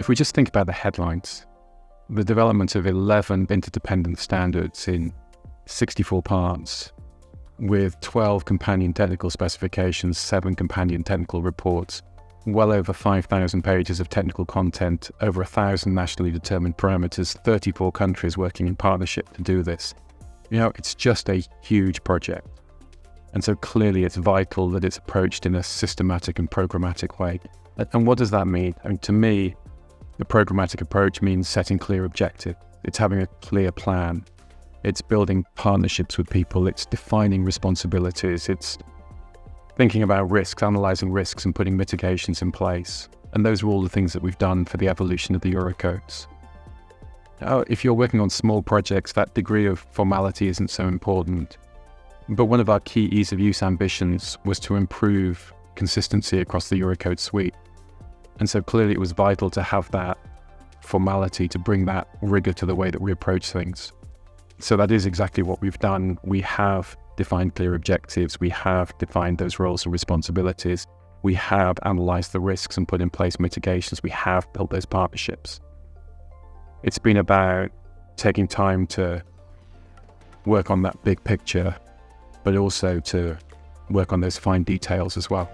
If we just think about the headlines, the development of 11 interdependent standards in 64 parts, with 12 companion technical specifications, 7 companion technical reports, well over 5,000 pages of technical content, over 1,000 nationally determined parameters, 34 countries working in partnership to do this. It's just a huge project. And so clearly it's vital that it's approached in a systematic and programmatic way. And what does that mean? To me, the programmatic approach means setting clear objectives. It's having a clear plan. It's building partnerships with people. It's defining responsibilities. It's thinking about risks, analysing risks and putting mitigations in place. And those are all the things that we've done for the evolution of the Eurocodes. Now, if you're working on small projects, that degree of formality isn't so important. But one of our key ease of use ambitions was to improve consistency across the Eurocode suite. And so clearly it was vital to have that formality, to bring that rigor to the way that we approach things. So that is exactly what we've done. We have defined clear objectives. We have defined those roles and responsibilities. We have analysed the risks and put in place mitigations. We have built those partnerships. It's been about taking time to work on that big picture, but also to work on those fine details as well.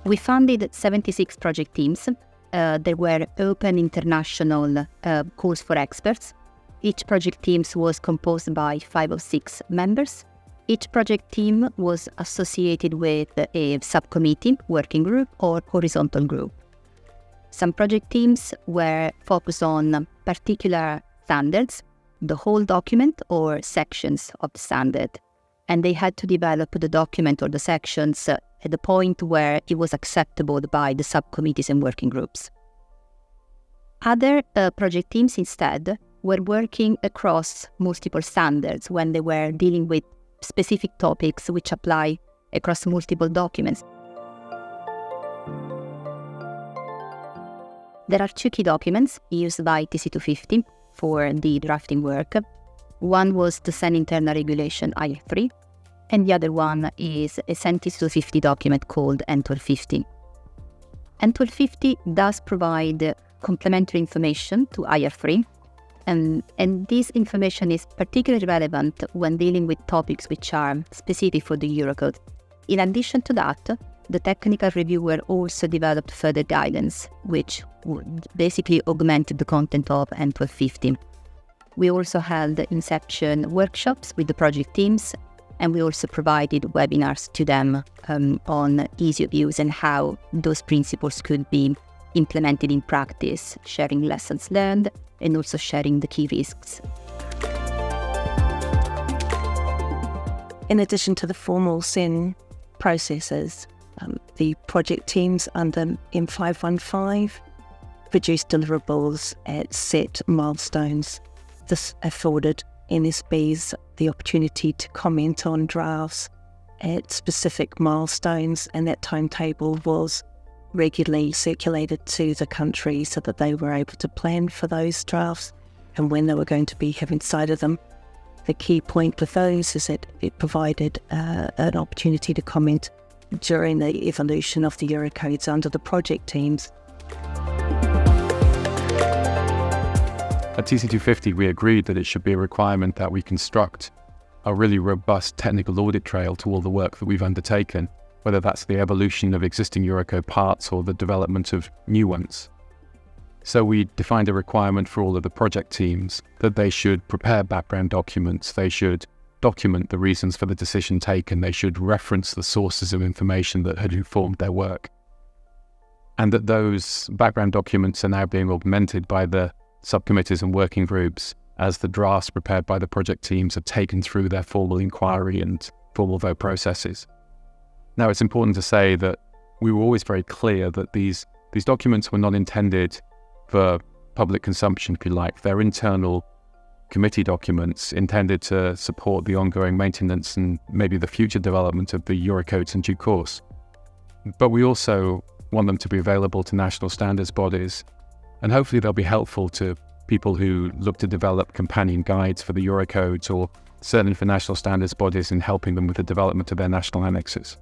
We funded 76 project teams. There were open international calls for experts. Each project team was composed by 5 or 6 members. Each project team was associated with a subcommittee, working group, or horizontal group. Some project teams were focused on particular standards, the whole document or sections of the standard, and they had to develop the document or the sections at the point where it was acceptable by the subcommittees and working groups. Other project teams instead were working across multiple standards when they were dealing with specific topics which apply across multiple documents. There are 2 key documents used by TC250 for the drafting work. One was the CEN internal regulation IR3, and the other one is a CEN TC250 document called N1250. N1250 does provide complementary information to IR3, and this information is particularly relevant when dealing with topics which are specific for the Eurocode. In addition to that, the technical reviewer also developed further guidance, which basically augmented the content of N1250. We also held inception workshops with the project teams, and we also provided webinars to them on ease of use and how those principles could be implemented in practice, sharing lessons learned and also sharing the key risks. In addition to the formal CEN processes, the project teams under M515 produce deliverables at set milestones. This afforded NSBs the opportunity to comment on drafts at specific milestones, and that timetable was regularly circulated to the country so that they were able to plan for those drafts and when they were going to be having sight of them. The key point with those is that it provided an opportunity to comment during the evolution of the Eurocodes under the project teams. At TC250, we agreed that it should be a requirement that we construct a really robust technical audit trail to all the work that we've undertaken, whether that's the evolution of existing Eurocode parts or the development of new ones. So we defined a requirement for all of the project teams that they should prepare background documents, they should document the reasons for the decision taken, they should reference the sources of information that had informed their work, and that those background documents are now being augmented by the subcommittees and working groups as the drafts prepared by the project teams are taken through their formal inquiry and formal vote processes. Now, it's important to say that we were always very clear that these documents were not intended for public consumption, if you like. They're internal committee documents intended to support the ongoing maintenance and maybe the future development of the Eurocodes in due course. But we also want them to be available to national standards bodies, and hopefully they'll be helpful to people who look to develop companion guides for the Eurocodes, or certainly for national standards bodies in helping them with the development of their national annexes.